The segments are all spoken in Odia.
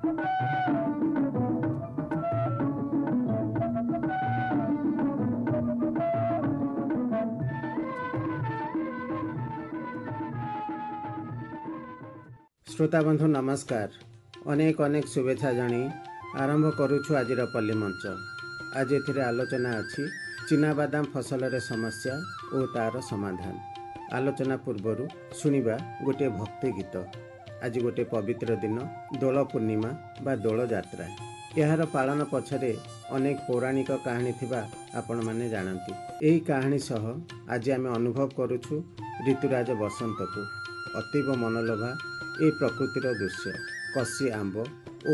श्रोता बंधु नमस्कार। अनेक अनेक शुभेच्छा जणी आरंभ करुछु आज पल्ली मंच। आज एथिरे आलोचना अच्छी चिनाबादाम फसल समस्या और तार समाधान। आलोचना पूर्वर शुणा गोटे भक्ति गीत। आज गोटे पवित्र दिन दोल पूर्णिमा बा दोल जात्रा। यार पालन पछरे अनेक पौराणिक कहानी थिबा आपण माने जानती। एही कहानी सह आज आमे अनुभव करुछु ऋतुराज बसंत को। अतीव मनलोभा ए प्रकृतिर दृश्य, कसी आंब और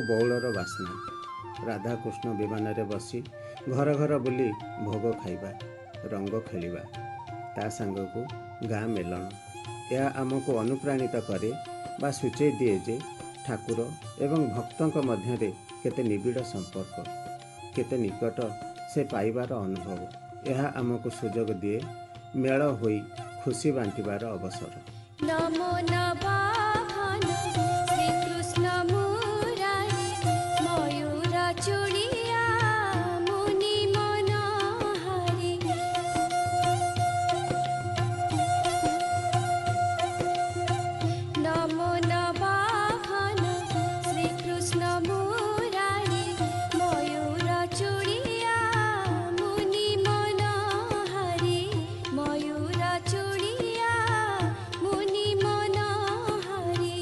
बौलर बास्ना। राधाकृष्ण विमान रे बसी घर घर बुली भोग खाइबा, रंग खेलिबा, ता सांग को गाँ मेलन। यह आमको अनुप्राणित करे बा सूचय दिए जे ठाकुर एवं भक्तों मध्य केते निबिड़ संपर्क, केते निकट से पाइबार अनुभव। यह आमको सुजोग दिए मेल होई खुशी बांटिबार अवसर। नमो नमः चूड़िया मुनि मनोहरी। नमो नवाहन श्री कृष्ण मुरारी मयूर चूड़िया मुनि मनोहरी। मयूर चूड़िया मुनि मनोहरी।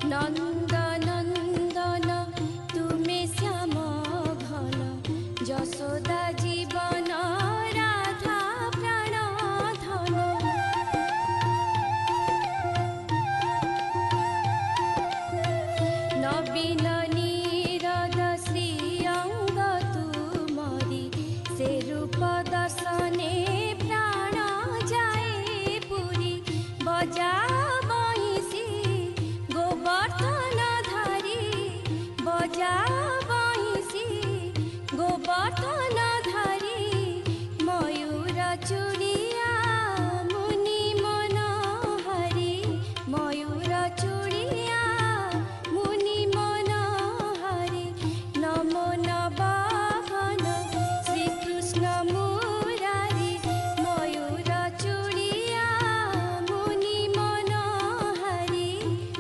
नंदनंदन तुमे श्याम घन यशोदा जीवन राधा प्राण धन। नवीन नीरद श्री अंग तुमरी से रूप दर्शने प्राण जाए पुरी। बजा गोवर्धन धारी बजा बहिसी गोवर्धन धारी। मयूर चूड़िया मुनि मनोहरी। मयूर चूड़िया मुनि मनोहरी। नमो नवाहन श्री कृष्ण मुरारी मयूर चूड़िया मुनि मनोहरी।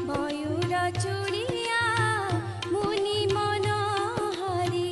मयूर चूड़िया मुनि मनोहरी।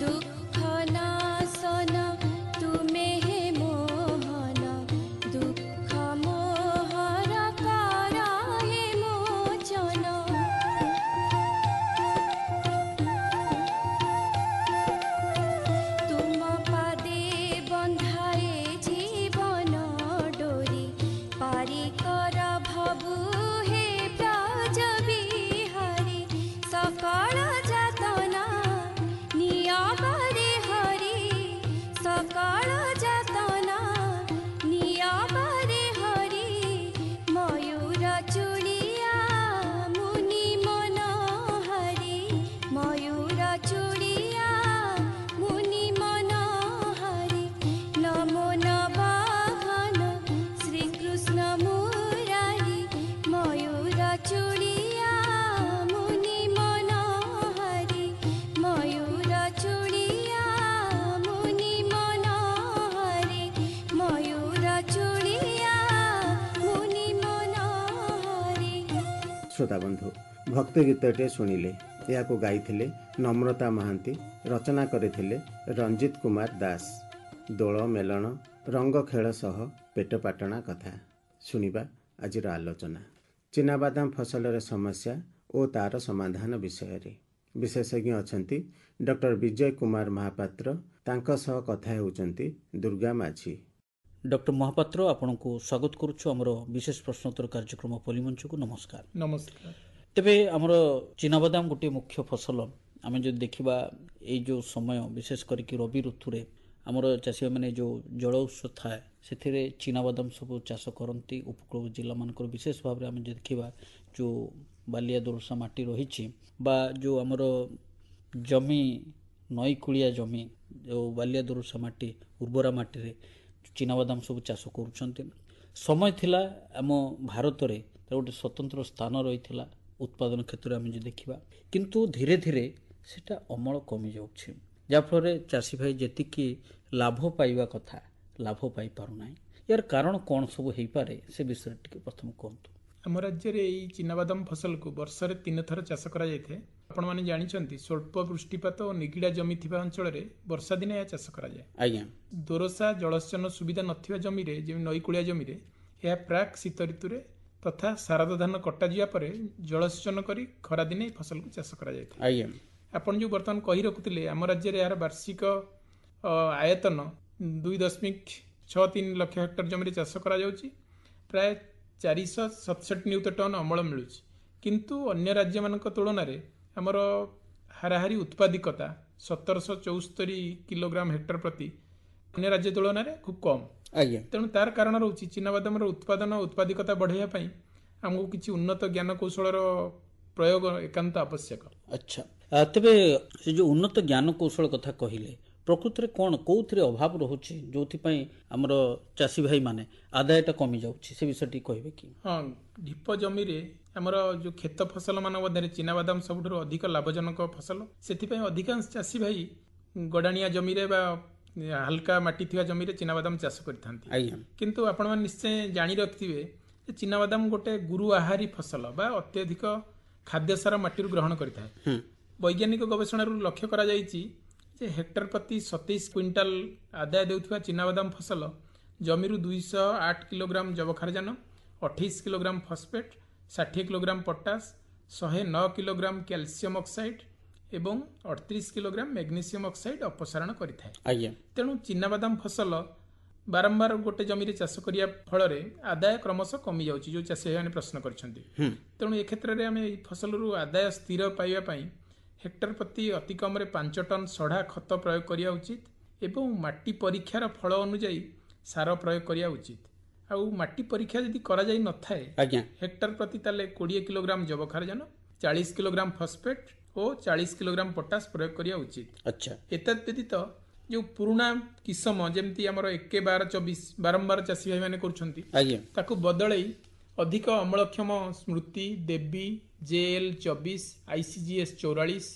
दुख नाशन तुमे हे मोहन दुख मोहर कर हे मोचन। तुम पादे बंधाए जीवन डोरी पारी कर भबु हे ब्रज बिहारी। सकल जातना नियाबारे हरि सकल जातना नियाबारे हरि। मयूर चूड़िया मुनि मनोहरी। मयूर चूड़िया मुनि मनोहरी। नमो नवाहन श्री कृष्ण मुरारी मयूर चूड़िया मुनि मनोहरी। मयूर चूड़िया मुनि मनोहरी। मयूर चूड़िया मुनि मनोहरी। ଶ୍ରୋତାବନ୍ଧୁ ଭକ୍ତି ଗୀତଟେ ଶୁଣିଲେ। ଏହାକୁ ଗାଇଥିଲେ ନମ୍ରତା ମହାନ୍ତି, ରଚନା କରିଥିଲେ ରଞ୍ଜିତ କୁମାର ଦାସ। ଦୋଳ ମେଲଣ ରଙ୍ଗ ଖେଳ ସହ ପେଟପାଟଣା କଥା। ଶୁଣିବା ଆଜିର ଆଲୋଚନା ଚିନାବାଦାମ ଫସଲର ସମସ୍ୟା ଓ ତାର ସମାଧାନ ବିଷୟରେ। ବିଶେଷଜ୍ଞ ଅଛନ୍ତି ଡକ୍ଟର ବିଜୟ କୁମାର ମହାପାତ୍ର। ତାଙ୍କ ସହ କଥା ହେଉଛନ୍ତି ଦୁର୍ଗା ମାଝୀ। ଡକ୍ଟର ମହାପାତ୍ର, ଆପଣଙ୍କୁ ସ୍ୱାଗତ କରୁଛୁ ଆମର ବିଶେଷ ପ୍ରଶ୍ନୋତ୍ତର କାର୍ଯ୍ୟକ୍ରମ ପଲ୍ଲୀମଞ୍ଚକୁ। ନମସ୍କାର। ନମସ୍କାର। ତେବେ ଆମର ଚିନାବାଦାମ ଗୋଟିଏ ମୁଖ୍ୟ ଫସଲ। ଆମେ ଯଦି ଦେଖିବା ଏଇ ଯେଉଁ ସମୟ, ବିଶେଷ କରିକି ରବି ଋତୁରେ ଆମର ଚାଷୀମାନେ ଯେଉଁ ଜଳ ଉତ୍ସ ଥାଏ ସେଥିରେ ଚିନାବାଦାମ ସବୁ ଚାଷ କରନ୍ତି। ଉପକୂଳ ଜିଲ୍ଲାମାନଙ୍କର ବିଶେଷ ଭାବରେ ଆମେ ଯଦି ଦେଖିବା ଯେଉଁ ବାଲିଆ ଦୋରସା ମାଟି ରହିଛି ବା ଯେଉଁ ଆମର ଜମି ନଈକୂଳିଆ ଜମି, ଯେଉଁ ବାଲିଆ ଦୋରସା ମାଟି, ଉର୍ବରା ମାଟିରେ ଚିନାବାଦାମ ସବୁ ଚାଷ କରୁଛନ୍ତି। ସମୟ ଥିଲା ଆମ ଭାରତରେ ତାର ଗୋଟେ ସ୍ୱତନ୍ତ୍ର ସ୍ଥାନ ରହିଥିଲା ଉତ୍ପାଦନ କ୍ଷେତ୍ରରେ ଆମେ ଯଦି ଦେଖିବା, କିନ୍ତୁ ଧୀରେ ଧୀରେ ସେଟା ଅମଳ କମିଯାଉଛି, ଯାହାଫଳରେ ଚାଷୀ ଭାଇ ଯେତିକି ଲାଭ ପାଇବା କଥା ଲାଭ ପାଇପାରୁନାହିଁ। ଏହାର କାରଣ କ'ଣ ସବୁ ହେଇପାରେ ସେ ବିଷୟରେ ଟିକେ ପ୍ରଥମେ କୁହନ୍ତୁ। ଆମ ରାଜ୍ୟରେ ଏଇ ଚିନାବାଦାମ ଫସଲକୁ ବର୍ଷରେ 3 ଥର ଚାଷ କରାଯାଇଥାଏ। ଆପଣମାନେ ଜାଣିଛନ୍ତି ସ୍ୱଳ୍ପ ବୃଷ୍ଟିପାତ ଓ ନିଗିଡ଼ା ଜମି ଥିବା ଅଞ୍ଚଳରେ ବର୍ଷା ଦିନେ ଏହା ଚାଷ କରାଯାଏ। ଆଜ୍ଞା। ଦୋରସା ଜଳସେଚନ ସୁବିଧା ନଥିବା ଜମିରେ, ଯେମିତି ନଈକୂଳିଆ ଜମିରେ, ଏହା ପ୍ରାକ୍ ଶୀତ ଋତୁରେ ତଥା ଶାରଦ ଧାନ କଟାଯିବା ପରେ ଜଳସେଚନ କରି ଖରାଦିନେ ଏହି ଫସଲକୁ ଚାଷ କରାଯାଇଥାଏ। ଆଜ୍ଞା। ଆପଣ ଯେଉଁ ବର୍ତ୍ତମାନ କହି ରଖୁଥିଲେ, ଆମ ରାଜ୍ୟରେ ଏହାର ବାର୍ଷିକ ଆୟତନ 2.63 ଲକ୍ଷ ହେକ୍ଟର ଜମିରେ ଚାଷ କରାଯାଉଛି। ପ୍ରାୟ 467 ନିୟୁତ ଟନ୍ ଅମଳ ମିଳୁଛି। କିନ୍ତୁ ଅନ୍ୟ ରାଜ୍ୟମାନଙ୍କ ତୁଳନାରେ ଆମର ହାରାହାରି ଉତ୍ପାଦିକତା 1774 କିଲୋଗ୍ରାମ ହେକ୍ଟର ପ୍ରତି ଅନ୍ୟ ରାଜ୍ୟ ତୁଳନାରେ ଖୁବ୍ କମ୍। ଆଜ୍ଞା। ତେଣୁ ତାର କାରଣ ରହୁଛି ଚିନାବାଦାମର ଉତ୍ପାଦନ ଓ ଉତ୍ପାଦିକତା ବଢ଼ାଇବା ପାଇଁ ଆମକୁ କିଛି ଉନ୍ନତ ଜ୍ଞାନ କୌଶଳର ପ୍ରୟୋଗ ଏକାନ୍ତ ଆବଶ୍ୟକ। ଆଚ୍ଛା, ତେବେ ସେ ଯେଉଁ ଉନ୍ନତ ଜ୍ଞାନ କୌଶଳ କଥା କହିଲେ, ପ୍ରକୃତରେ କ'ଣ କେଉଁଥିରେ ଅଭାବ ରହୁଛି ଯେଉଁଥିପାଇଁ ଆମର ଚାଷୀ ଭାଇମାନେ ଆଦାୟଟା କମିଯାଉଛି, ସେ ବିଷୟ ଟିକେ କହିବେ କି? ହଁ, ଢିପ ଜମିରେ ଆମର ଯେଉଁ କ୍ଷେତ ଫସଲମାନଙ୍କ ମଧ୍ୟରେ ଚିନାବାଦାମ ସବୁଠାରୁ ଅଧିକ ଲାଭଜନକ ଫସଲ। ସେଥିପାଇଁ ଅଧିକାଂଶ ଚାଷୀ ଭାଇ ଗଡ଼ାଣିଆ ଜମିରେ ବା ହାଲକା ମାଟି ଥିବା ଜମିରେ ଚିନାବାଦାମ ଚାଷ କରିଥାନ୍ତି। ଆଜ୍ଞା। କିନ୍ତୁ ଆପଣମାନେ ନିଶ୍ଚୟ ଜାଣି ରଖିଥିବେ ଯେ ଚିନାବାଦାମ ଗୋଟେ ଗୁରୁ ଆହାରୀ ଫସଲ ବା ଅତ୍ୟଧିକ ଖାଦ୍ୟସାର ମାଟିରୁ ଗ୍ରହଣ କରିଥାଏ। ବୈଜ୍ଞାନିକ ଗବେଷଣାରୁ ଲକ୍ଷ୍ୟ କରାଯାଇଛି ଯେ ହେକ୍ଟର ପ୍ରତି 27 କ୍ୱିଣ୍ଟାଲ ଆଦାୟ ଦେଉଥିବା ଚିନାବାଦାମ ଫସଲ ଜମିରୁ 208 କିଲୋଗ୍ରାମ ଯବକ୍ଷାରଜାନ, 28 kilogram phosphate, 60 kilogram potash, 109 kilogram calcium oxide ଏବଂ 38 କିଲୋଗ୍ରାମ ମ୍ୟାଗ୍ନେସିୟମ ଅକ୍ସାଇଡ୍ ଅପସାରଣ କରିଥାଏ। ଆଜ୍ଞା। ତେଣୁ ଚିନାବାଦାମ ଫସଲ ବାରମ୍ବାର ଗୋଟେ ଜମିରେ ଚାଷ କରିବା ଫଳରେ ଆଦାୟ କ୍ରମଶଃ କମିଯାଉଛି, ଯେଉଁ ଚାଷୀମାନେ ପ୍ରଶ୍ନ କରିଛନ୍ତି। ତେଣୁ ଏ କ୍ଷେତ୍ରରେ ଆମେ ଏହି ଫସଲରୁ ଆଦାୟ ସ୍ଥିର ପାଇବା ପାଇଁ ହେକ୍ଟର ପ୍ରତି ଅତି କମରେ 5 ଟନ୍ ସଢ଼ା ଖତ ପ୍ରୟୋଗ କରିବା ଉଚିତ ଏବଂ ମାଟି ପରୀକ୍ଷାର ଫଳ ଅନୁଯାୟୀ ସାର ପ୍ରୟୋଗ କରିବା ଉଚିତ। ଆଉ ମାଟି ପରୀକ୍ଷା ଯଦି କରାଯାଇ ନଥାଏ, ହେକ୍ଟର ପ୍ରତି ତାହେଲେ 20 କିଲୋଗ୍ରାମ ଯବକ୍ଷାରଜାନ, 40 କିଲୋଗ୍ରାମ ଫସ୍ଫେଟ୍ ଓ 40 କିଲୋଗ୍ରାମ ପଟାସ ପ୍ରୟୋଗ କରିବା ଉଚିତ। ଆଚ୍ଛା। ଏତଦ୍ ବ୍ୟତୀତ ଯେଉଁ ପୁରୁଣା କିସମ ଯେମିତି ଆମର 1-12-24 ବାରମ୍ବାର ଚାଷୀ ଭାଇମାନେ କରୁଛନ୍ତି, ତାକୁ ବଦଳେଇ ଅଧିକ ଅମଳକ୍ଷମ ସ୍ମୃତି, ଦେବୀ, JL-24, ICGS 44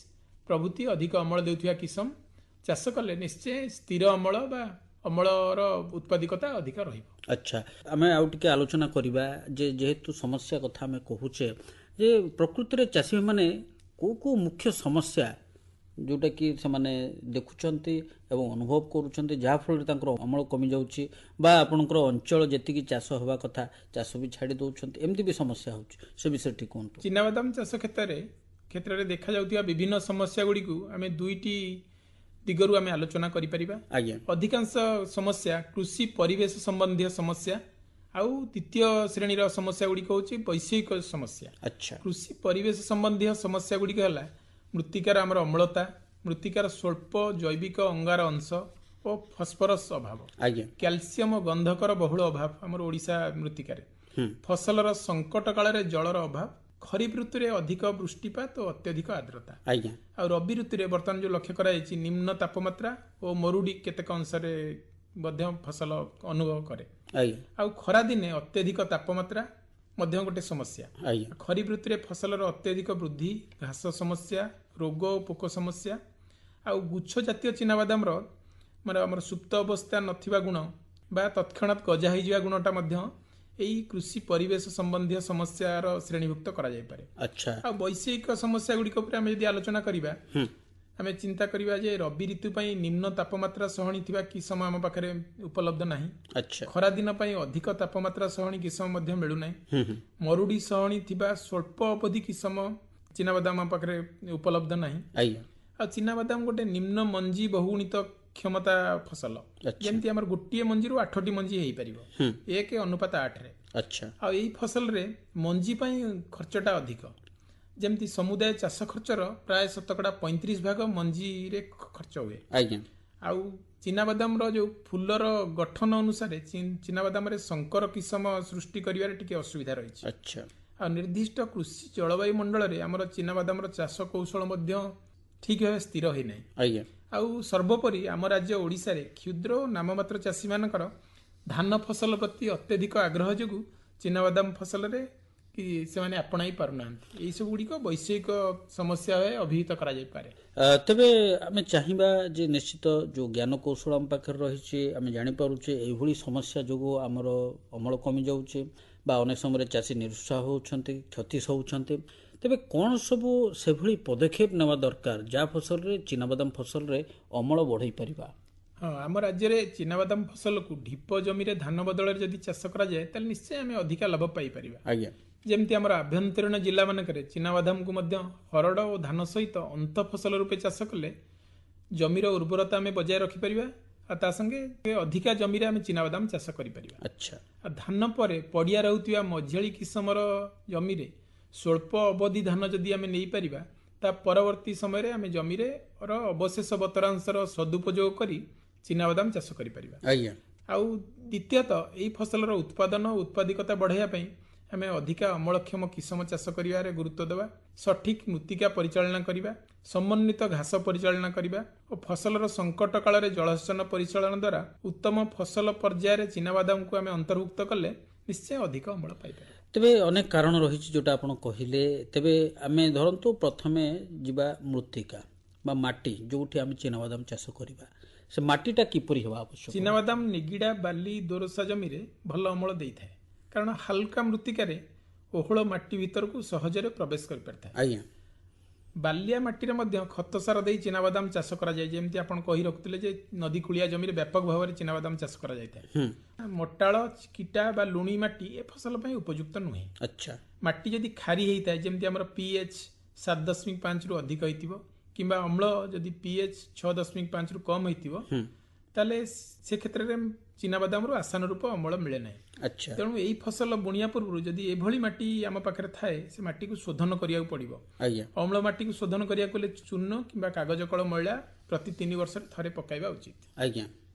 ପ୍ରଭୃତି ଅଧିକ ଅମଳ ଦେଉଥିବା କିସମ ଚାଷ କଲେ ନିଶ୍ଚୟ ସ୍ଥିର ଅମଳ ବା ଅମଳର ଉତ୍ପାଦିକତା ଅଧିକ ରହିବ। ଆଚ୍ଛା, ଆମେ ଆଉ ଟିକେ ଆଲୋଚନା କରିବା ଯେ ଯେହେତୁ ସମସ୍ୟା କଥା ଆମେ କହୁଛେ, ଯେ ପ୍ରକୃତରେ ଚାଷୀମାନେ କେଉଁ କେଉଁ ମୁଖ୍ୟ ସମସ୍ୟା ଯେଉଁଟାକି ସେମାନେ ଦେଖୁଛନ୍ତି ଏବଂ ଅନୁଭବ କରୁଛନ୍ତି, ଯାହାଫଳରେ ତାଙ୍କର ଅମଳ କମିଯାଉଛି ବା ଆପଣଙ୍କର ଅଞ୍ଚଳ ଯେତିକି ଚାଷ ହେବା କଥା ଚାଷ ବି ଛାଡ଼ି ଦେଉଛନ୍ତି, ଏମିତି ବି ସମସ୍ୟା ହେଉଛି, ସେ ବିଷୟରେ ଟିକେ କୁହନ୍ତୁ। ଚିନାବାଦାମ ଚାଷ କ୍ଷେତ୍ରରେ ଦେଖାଯାଉଥିବା ବିଭିନ୍ନ ସମସ୍ୟା ଗୁଡ଼ିକୁ ଆମେ 2ଟି ଦିଗରୁ ଆମେ ଆଲୋଚନା କରିପାରିବା। ଆଜ୍ଞା। ଅଧିକାଂଶ ସମସ୍ୟା କୃଷି ପରିବେଶ ସମ୍ବନ୍ଧୀୟ ସମସ୍ୟା, ଆଉ ଦ୍ୱିତୀୟ ଶ୍ରେଣୀର ସମସ୍ୟା ଗୁଡ଼ିକ ହେଉଛି ବୈଷୟିକ ସମସ୍ୟା। ଆଚ୍ଛା। କୃଷି ପରିବେଶ ସମ୍ବନ୍ଧୀୟ ସମସ୍ୟା ଗୁଡ଼ିକ ହେଲା ମୃତ୍ତିକାର ଆମର ଅମ୍ଳତା, ମୃତ୍ତିକାର ସ୍ୱଳ୍ପ ଜୈବିକ ଅଙ୍ଗାର ଅଂଶ ଓ ଫସ୍ଫରସ୍ ଅଭାବ, କ୍ୟାଲସିୟମ ଗନ୍ଧକର ବହୁଳ ଅଭାବ ଆମର ଓଡ଼ିଶା ମୃତ୍ତିକାରେ, ଫସଲର ସଙ୍କଟ କାଳରେ ଜଳର ଅଭାବ, ଖରିଫ ଋତୁରେ ଅଧିକ ବୃଷ୍ଟିପାତ ଓ ଅତ୍ୟଧିକ ଆର୍ଦ୍ରତା, ଆଉ ରବି ଋତୁରେ ବର୍ତ୍ତମାନ ଯେଉଁ ଲକ୍ଷ୍ୟ କରାଯାଇଛି ନିମ୍ନ ତାପମାତ୍ରା ଓ ମରୁଡ଼ି କେତେକ ଅଂଶରେ ମଧ୍ୟ ଫସଲ ଅନୁଭବ କରେ। ଆଉ ଖରାଦିନେ ଅତ୍ୟଧିକ ତାପମାତ୍ରା ମଧ୍ୟ ଗୋଟେ ସମସ୍ୟା। ଖରିଫ ଋତୁରେ ଫସଲର ଅତ୍ୟଧିକ ବୃଦ୍ଧି, ଘାସ ସମସ୍ୟା, ରୋଗ ଓ ପୋକ ସମସ୍ୟା, ଆଉ ଗୁଚ୍ଛ ଜାତୀୟ ଚିନାବାଦାମର ମାନେ ଆମର ସୁପ୍ତ ଅବସ୍ଥା ନଥିବା ଗୁଣ ବା ତତ୍କ୍ଷଣାତ୍ ଗଜା ହୋଇଯିବା ଗୁଣଟା ମଧ୍ୟ এই କୃଷି ପରିବେଶ ସମ୍ବନ୍ଧୀୟ ସମସ୍ୟାର ଶ୍ରେଣୀଭୁକ୍ତ କରାଯାଇପାରେ। ଆଚ୍ଛା, ଆଉ ବୈଷୟିକ ସମସ୍ୟା ଗୁଡ଼ିକ ଉପରେ ଆମେ ଯଦି ଆଲୋଚନା କରିବା, ଆମେ ଚିନ୍ତା କରିବା ଯେ ରବି ଋତୁ ପାଇଁ ନିମ୍ନ ତାପମାତ୍ରା ସହଣୀ ଥିବା କିସମ ଆମ ପାଖରେ ଉପଲବ୍ଧ ନାହିଁ। ଆଚ୍ଛା, ଖରା ଦିନ ପାଇଁ ଅଧିକ ତାପମାତ୍ରା ସହଣୀ କିସମ ମଧ୍ୟ ମିଳୁନାହିଁ। ମରୁଡ଼ି ସହଣୀ ଥିବା ସ୍ୱଳ୍ପ ଅବଧି କିସମ ଚିନାବାଦାମ ଆମ ପାଖରେ ଉପଲବ୍ଧ ନାହିଁ। ଆଜ୍ଞା, ଆଉ ଚିନାବାଦାମ ଗୋଟେ ନିମ୍ନ ମଞ୍ଜି ବହୁଗୁଣିତ କ୍ଷମତା ଫସଲ, ଯେମିତି ଆମର ଗୋଟିଏ ମଞ୍ଜିରୁ 8ଟି ମଞ୍ଜି ହେଇପାରିବ 1:8ରେ। ଆଚ୍ଛା, ଆଉ ଏଇ ଫସଲରେ ମଞ୍ଜି ପାଇଁ ଖର୍ଚ୍ଚଟା ଅଧିକ, ଯେମିତି ସମୁଦାୟ ଚାଷ ଖର୍ଚ୍ଚର ପ୍ରାୟ 35% ମଞ୍ଜିରେ ଖର୍ଚ୍ଚ ହୁଏ। ଆଜ୍ଞା, ଆଉ ଚିନାବାଦାମର ଯୋଉ ଫୁଲର ଗଠନ ଅନୁସାରେ ଚିନାବାଦାମରେ ଶଙ୍କର କିସମ ସୃଷ୍ଟି କରିବାରେ ଟିକେ ଅସୁବିଧା ରହିଛି। ଆଚ୍ଛା, ଆଉ ନିର୍ଦ୍ଦିଷ୍ଟ କୃଷି ଜଳବାୟୁ ମଣ୍ଡଳରେ ଆମର ଚିନାବାଦାମର ଚାଷ କୌଶଳ ମଧ୍ୟ ଠିକ୍ ଭାବେ ସ୍ଥିର ହୋଇନାହିଁ। ଆଜ୍ଞା, ଆଉ ସର୍ବୋପରି ଆମ ରାଜ୍ୟ ଓଡ଼ିଶାରେ କ୍ଷୁଦ୍ର ଓ ନାମମାତ୍ର ଚାଷୀମାନଙ୍କର ଧାନ ଫସଲ ପ୍ରତି ଅତ୍ୟଧିକ ଆଗ୍ରହ ଯୋଗୁଁ ଚିନାବାଦାମ ଫସଲରେ କି ସେମାନେ ଆପଣାଇ ପାରୁନାହାନ୍ତି। ଏଇସବୁ ଗୁଡ଼ିକ ବୈଷୟିକ ସମସ୍ୟା ଭାବେ ଅଭିହିତ କରାଯାଇପାରେ। ତେବେ ଆମେ ଚାହିଁବା ଯେ ନିଶ୍ଚିତ ଯେଉଁ ଜ୍ଞାନ କୌଶଳ ଆମ ପାଖରେ ରହିଛି, ଆମେ ଜାଣିପାରୁଛେ ଏଇଭଳି ସମସ୍ୟା ଯୋଗୁଁ ଆମର ଅମଳ କମିଯାଉଛି ବା ଅନେକ ସମୟରେ ଚାଷୀ ନିରୁତ୍ସାହ ହେଉଛନ୍ତି, କ୍ଷତି ସହୁଛନ୍ତି। ତେବେ କ'ଣ ସବୁ ସେଭଳି ପଦକ୍ଷେପ ନେବା ଦରକାର ଯାହା ଫସଲରେ ଚିନାବାଦାମ ଫସଲରେ ଅମଳ ବଢ଼େଇ ପାରିବା? ହଁ, ଆମ ରାଜ୍ୟରେ ଚିନାବାଦାମ ଫସଲକୁ ଢିପ ଜମିରେ ଧାନ ବଦଳରେ ଯଦି ଚାଷ କରାଯାଏ ତାହେଲେ ନିଶ୍ଚୟ ଆମେ ଅଧିକା ଲାଭ ପାଇପାରିବା। ଆଜ୍ଞା, ଯେମିତି ଆମର ଆଭ୍ୟନ୍ତରୀଣ ଜିଲ୍ଲାମାନଙ୍କରେ ଚିନାବାଦାମକୁ ମଧ୍ୟ ହରଡ଼ ଓ ଧାନ ସହିତ ଅନ୍ତ ଫସଲ ରୂପେ ଚାଷ କଲେ ଜମିର ଉର୍ବରତା ଆମେ ବଜାୟ ରଖିପାରିବା, ଆଉ ତା ସଙ୍ଗେ ଅଧିକା ଜମିରେ ଆମେ ଚିନାବାଦାମ ଚାଷ କରିପାରିବା। ଆଚ୍ଛା, ଆଉ ଧାନ ପରେ ପଡ଼ିଆ ରହୁଥିବା ମଝିଆଳି କିସମର ଜମିରେ ସ୍ୱଳ୍ପ ଅବଧି ଧାନ ଯଦି ଆମେ ନେଇପାରିବା, ତା ପରବର୍ତ୍ତୀ ସମୟରେ ଆମେ ଜମିରେ ଅବଶେଷ ବତରାଂଶର ସଦୁପଯୋଗ କରି ଚିନାବାଦାମ ଚାଷ କରିପାରିବା। ଆଜ୍ଞା, ଆଉ ଦ୍ୱିତୀୟତଃ ଏହି ଫସଲର ଉତ୍ପାଦନ ଓ ଉତ୍ପାଦିକତା ବଢ଼ାଇବା ପାଇଁ ଆମେ ଅଧିକା ଅମଳକ୍ଷମ କିସମ ଚାଷ କରିବାରେ ଗୁରୁତ୍ୱ ଦେବା, ସଠିକ୍ ମୃତ୍ତିକା ପରିଚାଳନା କରିବା, ସମନ୍ୱିତ ଘାସ ପରିଚାଳନା କରିବା ଓ ଫସଲର ସଙ୍କଟ କାଳରେ ଜଳସେଚନ ପରିଚାଳନା ଦ୍ୱାରା ଉତ୍ତମ ଫସଲ ପର୍ଯ୍ୟାୟରେ ଚିନାବାଦାମକୁ ଆମେ ଅନ୍ତର୍ଭୁକ୍ତ କଲେ ନିଶ୍ଚୟ ଅଧିକ ଅମଳ ପାଇପାରିବା। ତେବେ ଅନେକ କାରଣ ରହିଛି ଯେଉଁଟା ଆପଣ କହିଲେ। ତେବେ ଆମେ ଧରନ୍ତୁ ପ୍ରଥମେ ଯିବା ମୃତ୍ତିକା ବା ମାଟି ଯେଉଁଠି ଆମେ ଚିନାବାଦାମ ଚାଷ କରିବା, ସେ ମାଟିଟା କିପରି ହେବା ଆବଶ୍ୟକ? ଚିନାବାଦାମ ନିଗିଡ଼ା, ବାଲି, ଦୋରସା ଜମିରେ ଭଲ ଅମଳ ଦେଇଥାଏ, କାରଣ ହାଲକା ମୃତ୍ତିକାରେ ଓହଳ ମାଟି ଭିତରକୁ ସହଜରେ ପ୍ରବେଶ କରିପାରିଥାଏ। ଆଜ୍ଞା, ବାଲିଆ ମାଟିରେ ମଧ୍ୟ ଖତ ସାର ଦେଇ ଚିନାବାଦାମ ଚାଷ କରାଯାଏ, ଯେମିତି ଆପଣ କହି ରଖୁଥିଲେ ଯେ ନଦୀ କୂଳିଆ ଜମିରେ ବ୍ୟାପକ ଭାବରେ ଚିନାବାଦାମ ଚାଷ କରାଯାଇଥାଏ। ମୋଟାଳ, ଚିକିଟା ବା ଲୁଣି ମାଟି ଏ ଫସଲ ପାଇଁ ଉପଯୁକ୍ତ ନୁହେଁ। ଆଚ୍ଛା, ମାଟି ଯଦି ଖାରି ହେଇଥାଏ, ଯେମିତି ଆମର pH 7.5ରୁ ଅଧିକ ହେଇଥିବ କିମ୍ବା ଅମ୍ଳ ଯଦି pH 6.5ରୁ କମ୍ ହେଇଥିବ, ତାହେଲେ ସେ କ୍ଷେତ୍ରରେ ଚିନାବାଦାମରୁ ଆଶାନୁରୂପ ଅମଳ ମିଳେ ନାହିଁ। ଆଚ୍ଛା, ତେଣୁ ଏଇ ଫସଲ ବୁଣିବା ପୂର୍ବରୁ ଯଦି ଏଭଳି ମାଟି ଆମ ପାଖରେ ଥାଏ, ସେ ମାଟିକୁ ଶୋଧନ କରିବାକୁ ପଡ଼ିବ। ଆଜ୍ଞା, ଅମ୍ଳ ମାଟିକୁ ଶୋଧନ କରିବାକୁ ହେଲେ ଚୂନ କିମ୍ବା କାଗଜ କଳ ମଇଳା ପ୍ରତି 3 ବର୍ଷରେ ଥରେ ପକାଇବା ଉଚିତ। ଆଜ୍ଞା,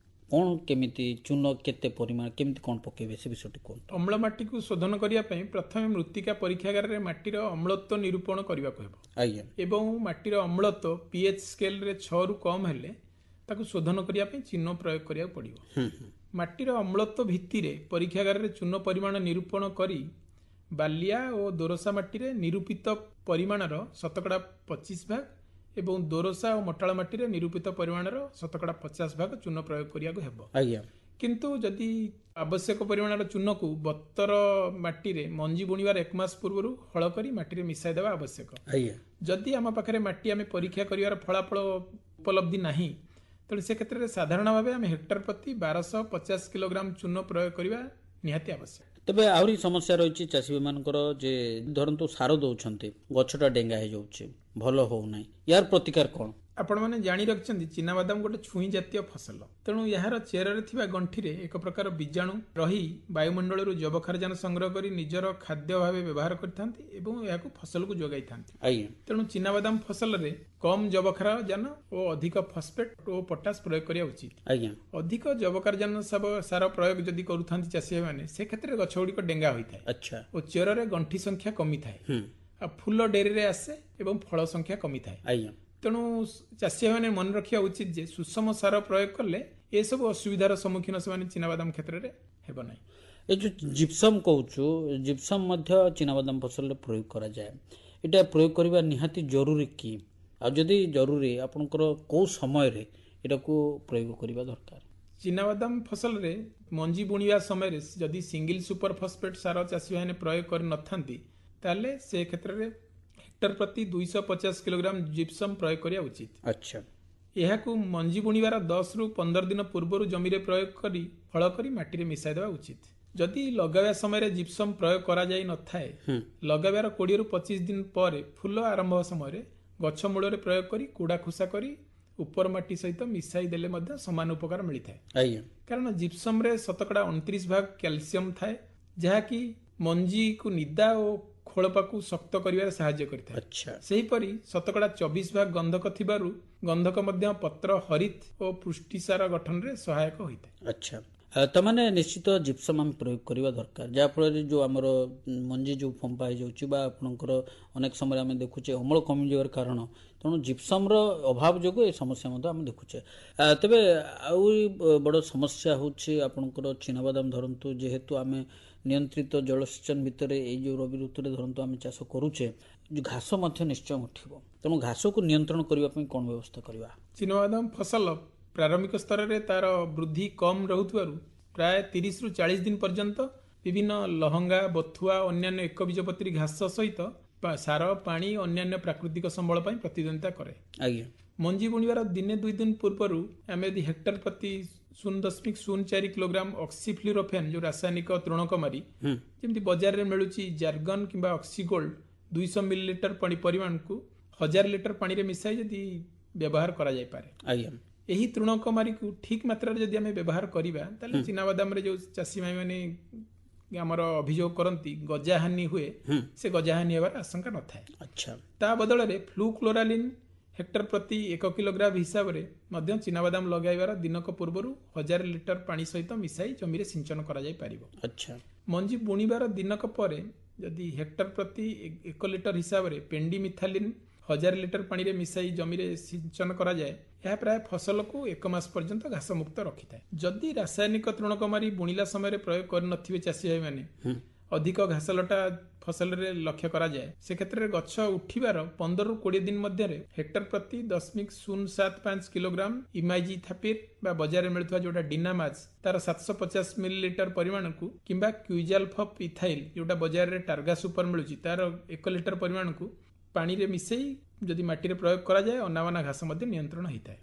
କ'ଣ କେମିତି ଚୂନ କେତେ ପରିମାଣ କେମିତି କ'ଣ ପକେଇବେ ସେ ବିଷୟଟି କୁହନ୍ତୁ। ଅମ୍ଳ ମାଟିକୁ ଶୋଧନ କରିବା ପାଇଁ ପ୍ରଥମେ ମୃତ୍ତିକା ପରୀକ୍ଷାଗାରରେ ମାଟିର ଅମ୍ଳତ୍ୱ ନିରୂପଣ କରିବାକୁ ହେବ। ଆଜ୍ଞା, ଏବଂ ମାଟିର ଅମ୍ଳତ୍ୱ pH ସ୍କେଲରେ 6ରୁ କମ୍ ହେଲେ ତାକୁ ଶୋଧନ କରିବା ପାଇଁ ଚୂନ ପ୍ରୟୋଗ କରିବାକୁ ପଡ଼ିବ। ମାଟିର ଅମ୍ଳତ୍ୱ ଭିତ୍ତିରେ ପରୀକ୍ଷାଗାରରେ ଚୂନ ପରିମାଣ ନିରୂପଣ କରି ବାଲିଆ ଓ ଦୋରସା ମାଟିରେ ନିରୂପିତ ପରିମାଣର 25% ଏବଂ ଦୋରସା ଓ ମୋଟାଳ ମାଟିରେ ନିରୂପିତ ପରିମାଣର 50% ଚୂନ ପ୍ରୟୋଗ କରିବାକୁ ହେବ। ଆଜ୍ଞା, କିନ୍ତୁ ଯଦି ଆବଶ୍ୟକ ପରିମାଣର ଚୂନକୁ ବତର ମାଟିରେ ମଞ୍ଜି ବୁଣିବାର 1 ମାସ ପୂର୍ବରୁ ହଳ କରି ମାଟିରେ ମିଶାଇ ଦେବା ଆବଶ୍ୟକ। ଆଜ୍ଞା, ଯଦି ଆମ ପାଖରେ ମାଟି ଆମେ ପରୀକ୍ଷା କରିବାର ଫଳାଫଳ ଉପଲବ୍ଧି ନାହିଁ, ତେଣୁ ସେ କ୍ଷେତ୍ରରେ ସାଧାରଣ ଭାବେ ଆମେ ହେକ୍ଟର ପ୍ରତି 1250 କିଲୋଗ୍ରାମ ଚୂନ ପ୍ରୟୋଗ କରିବା ନିହାତି ଆବଶ୍ୟକ। ତେବେ ଆହୁରି ସମସ୍ୟା ରହିଛି ଚାଷୀମାନଙ୍କର, ଯେ ଧରନ୍ତୁ ସାର ଦେଉଛନ୍ତି, ଗଛଟା ଡେଙ୍ଗା ହେଇଯାଉଛି, ଭଲ ହେଉନାହିଁ, ୟାର ପ୍ରତିକାର କ'ଣ? ଆପଣମାନେ ଜାଣି ରଖିଛନ୍ତି ଚିନାବାଦାମ ଗୋଟେ ଛୁଇଁ ଜାତୀୟ ଫସଲ, ତେଣୁ ଏହାର ଚେରରେ ଥିବା ଗଣ୍ଠିରେ ଏକ ପ୍ରକାର ବୀଜାଣୁ ରହି ବାୟୁମଣ୍ଡଳରୁ ଯବକ୍ଷାରଜାନ ସଂଗ୍ରହ କରି ନିଜର ଖାଦ୍ୟ ଭାବେ ବ୍ୟବହାର କରିଥାନ୍ତି ଏବଂ ଏହାକୁ ଫସଲକୁ ଯୋଗାଇଥାନ୍ତି। ଆଜ୍ଞା, ତେଣୁ ଚିନାବାଦାମ ଫସଲରେ କମ୍ ଯବକ୍ଷାରଜାନ ଓ ଅଧିକ ଫସଫେଟ୍ ଓ ପଟାସ ପ୍ରୟୋଗ କରିବା ଉଚିତ। ଆଜ୍ଞା, ଅଧିକ ଯବକ୍ଷାରଜାନ ସାର ପ୍ରୟୋଗ ଯଦି କରୁଥାନ୍ତି ଚାଷୀମାନେ, ସେ କ୍ଷେତ୍ରରେ ଗଛ ଗୁଡ଼ିକ ଡେଙ୍ଗା ହୋଇଥାଏ। ଆଚ୍ଛା, ଓ ଚେରରେ ଗଣ୍ଠି ସଂଖ୍ୟା କମିଥାଏ, ଆଉ ଫୁଲ ଡେରିରେ ଆସେ ଏବଂ ଫଳ ସଂଖ୍ୟା କମିଥାଏ। ଆଜ୍ଞା, ତେଣୁ ଚାଷୀମାନେ ମନେ ରଖିବା ଉଚିତ ଯେ ସୁଷମ ସାର ପ୍ରୟୋଗ କଲେ ଏସବୁ ଅସୁବିଧାର ସମ୍ମୁଖୀନ ସେମାନେ ଚିନାବାଦାମ କ୍ଷେତ୍ରରେ ହେବ ନାହିଁ। ଏ ଯେଉଁ ଜିପ୍ସମ୍ କହୁଛୁ, ଜିପ୍ସମ୍ ମଧ୍ୟ ଚିନାବାଦାମ ଫସଲରେ ପ୍ରୟୋଗ କରାଯାଏ, ଏଇଟା ପ୍ରୟୋଗ କରିବା ନିହାତି ଜରୁରୀ କି? ଆଉ ଯଦି ଜରୁରୀ, ଆପଣଙ୍କର କେଉଁ ସମୟରେ ଏଟାକୁ ପ୍ରୟୋଗ କରିବା ଦରକାର? ଚିନାବାଦାମ ଫସଲରେ ମଞ୍ଜି ବୁଣିବା ସମୟରେ ଯଦି ସିଙ୍ଗଲ ସୁପର ଫସଫେଟ୍ ସାର ଚାଷୀ ଭାଇମାନେ ପ୍ରୟୋଗ କରିନଥାନ୍ତି ତାହେଲେ ସେ କ୍ଷେତ୍ରରେ ହେକ୍ଟର ପ୍ରତି 250 କିଲୋଗ୍ରାମ ଜିପ୍ସମ ପ୍ରୟୋଗ କରିବା ଉଚିତ। ଆଚ୍ଛା, ଏହାକୁ ମଞ୍ଜି ବୁଣିବାର 10 ରୁ 15 ଦିନ ପୂର୍ବରୁ ଜମିରେ ପ୍ରୟୋଗ କରି ହଳ କରି ମାଟିରେ ମିଶାଇ ଦେବା ଉଚିତ। ଯଦି ଲଗାଇବା ସମୟରେ ଜିପ୍ସମ ପ୍ରୟୋଗ କରାଯାଇ ନଥାଏ ଲଗାଇବାର 20 ରୁ 25 ଦିନ ପରେ ଫୁଲ ଆରମ୍ଭ ସମୟରେ ଗଛ ମୂଳରେ ପ୍ରୟୋଗ କରି କୁଡ଼ା ଖୁସା କରି ଉପର ମାଟି ସହିତ ମିଶାଇ ଦେଲେ ମଧ୍ୟ ସମାନ ଉପକାର ମିଳିଥାଏ। କାରଣ ଜିପ୍ସମରେ ଶତକଡ଼ା 29 ଭାଗ କ୍ୟାଲସିୟମ ଥାଏ ଯାହାକି ମଞ୍ଜିକୁ ନିଦା ଓ ଖୋଳପାକୁ ଶକ୍ତ କରିବାରେ ସାହାଯ୍ୟ କରିଥାଏ। ସେହିପରି ଶତକଡ଼ା 24 ଭାଗ ଗନ୍ଧକ ଥିବାରୁ ଗନ୍ଧକ ମଧ୍ୟ ପତ୍ର ହରିତ ଓ ପୁଷ୍ଟିସାର ଗଠନରେ ସହାୟକ ହୋଇଥାଏ। ଆଚ୍ଛା, ତାମାନେ ନିଶ୍ଚିତ ଜିପ୍ସମ ଆମେ ପ୍ରୟୋଗ କରିବା ଦରକାର ଯାହାଫଳରେ ଯେଉଁ ଆମର ମଞ୍ଜି ଯେଉଁ ଫମ୍ପା ହେଇଯାଉଛି ବା ଆପଣଙ୍କର ଅନେକ ସମୟରେ ଆମେ ଦେଖୁଛେ ଅମଳ କମିଯିବାର କାରଣ ତେଣୁ ଜିପ୍ସମର ଅଭାବ ଯୋଗୁଁ ଏ ସମସ୍ୟା ମଧ୍ୟ ଆମେ ଦେଖୁଛେ। ତେବେ ଆଉ ବଡ଼ ସମସ୍ୟା ହେଉଛି ଆପଣଙ୍କର ଚିନାବାଦାମ ଧରନ୍ତୁ ଯେହେତୁ ଆମେ ନିୟନ୍ତ୍ରିତ ଜଳସେଚନ ଭିତରେ ଏଇ ଯେଉଁ ରବି ଋତୁରେ ଧରନ୍ତୁ ଆମେ ଚାଷ କରୁଛେ ଘାସ ମଧ୍ୟ ନିଶ୍ଚୟ ଉଠିବ ତେଣୁ ଘାସକୁ ନିୟନ୍ତ୍ରଣ କରିବା ପାଇଁ କ'ଣ ବ୍ୟବସ୍ଥା କରିବା? ଚିନାବାଦାମ ଫସଲ ପ୍ରାରମ୍ଭିକ ସ୍ତରରେ ତାର ବୃଦ୍ଧି କମ୍ ରହୁଥିବାରୁ ପ୍ରାୟ 30 ରୁ 40 ଦିନ ପର୍ଯ୍ୟନ୍ତ ବିଭିନ୍ନ ଲହଙ୍ଗା ବଥୁଆ ଅନ୍ୟାନ୍ୟ ଏକବୀଜପତ୍ରୀ ଘାସ ସହିତ ସାର ପାଣି ଅନ୍ୟାନ୍ୟ ପ୍ରାକୃତିକ ସମ୍ବଳ ପାଇଁ ପ୍ରତିଦ୍ୱନ୍ଦିତା କରେ। ମଞ୍ଜି ବୁଣିବାର ଦିନେ 2 ଦିନ ପୂର୍ବରୁ ଆମେ ଯଦି ହେକ୍ଟର ପ୍ରତି 0.04 କିଲୋଗ୍ରାମ ଅକ୍ସିଫ୍ଲୁରୋଫେନ୍ ଯେଉଁ ରାସାୟନିକ ତୃଣକମାରୀ ଯେମିତି ବଜାରରେ ମିଳୁଛି ଜାର୍ଗନ କିମ୍ବା ଅକ୍ସିଗୋଲ୍ଡ 200 ମିଲିଲିଟର ପରିମାଣକୁ 1000 ଲିଟର ପାଣିରେ ମିଶାଇ ଯଦି ବ୍ୟବହାର କରାଯାଇପାରେ। ଏହି ତୃଣକମାରୀକୁ ଠିକ୍ ମାତ୍ରାରେ ଯଦି ଆମେ ବ୍ୟବହାର କରିବା ତାହେଲେ ଚିନାବାଦାମରେ ଯେଉଁ ଚାଷୀ ଭାଇମାନେ ଆମର ଅଭିଯୋଗ କରନ୍ତି ଗଜାହାନି ହୁଏ ସେ ଗଜାହାନି ହେବାର ଆଶଙ୍କା ନଥାଏ। ତା ବଦଳରେ ଫ୍ଲୁକ୍ଲୋରାଲିନ୍ ହେକ୍ଟର ପ୍ରତି 1 କିଲୋଗ୍ରାମ ହିସାବରେ ମଧ୍ୟ ଚିନାବାଦାମ ଲଗାଇବାର ଦିନକ ପୂର୍ବରୁ 1000 ଲିଟର ପାଣି ସହିତ ମିଶାଇ ଜମିରେ ସିଞ୍ଚନ କରାଯାଇପାରିବ। ମଞ୍ଜି ବୁଣିବାର ଦିନକ ପରେ ଯଦି ହେକ୍ଟର ପ୍ରତି 1 ଲିଟର ହିସାବରେ ପେଣ୍ଡିମିଥାଲିନ୍ 1000 ଲିଟର ପାଣିରେ ମିଶାଇ ଜମିରେ ସିଞ୍ଚନ କରାଯାଏ ଏହା ପ୍ରାୟ ଫସଲକୁ 1 ମାସ ପର୍ଯ୍ୟନ୍ତ ଘାସ ମୁକ୍ତ ରଖିଥାଏ। ଯଦି ରାସାୟନିକ ତୃଣକମାରୀ ବୁଣିଲା ସମୟରେ ପ୍ରୟୋଗ କରିନଥିବେ ଚାଷୀ ଭାଇମାନେ ଅଧିକ ଘାସଲଟା ଫସଲରେ ଲକ୍ଷ୍ୟ କରାଯାଏ ସେ କ୍ଷେତ୍ରରେ ଗଛ ଉଠିବାର 15 ରୁ 20 ଦିନ ମଧ୍ୟରେ ହେକ୍ଟର ପ୍ରତି 0.075 କିଲୋଗ୍ରାମ ଇମାଜିଥାପିର ବା ବଜାରରେ ମିଳୁଥିବା ଯୋଉଟା ଡିନାମାଜ ତାର 750 ମିଲିଲିଟର ପରିମାଣକୁ କିମ୍ବା କ୍ୟୁଜାଲଫପ୍ ଇଥାଇଲ ଯୋଉଟା ବଜାରରେ ଟାର୍ଗା ସୁପର ମିଳୁଛି ତାର 1 ଲିଟର ପରିମାଣକୁ ପାଣିରେ ମିଶାଇ ଯଦି ମାଟିରେ ପ୍ରୟୋଗ କରାଯାଏ ଅନାବନା ଘାସ ମଧ୍ୟ ନିୟନ୍ତ୍ରଣ ହୋଇଥାଏ।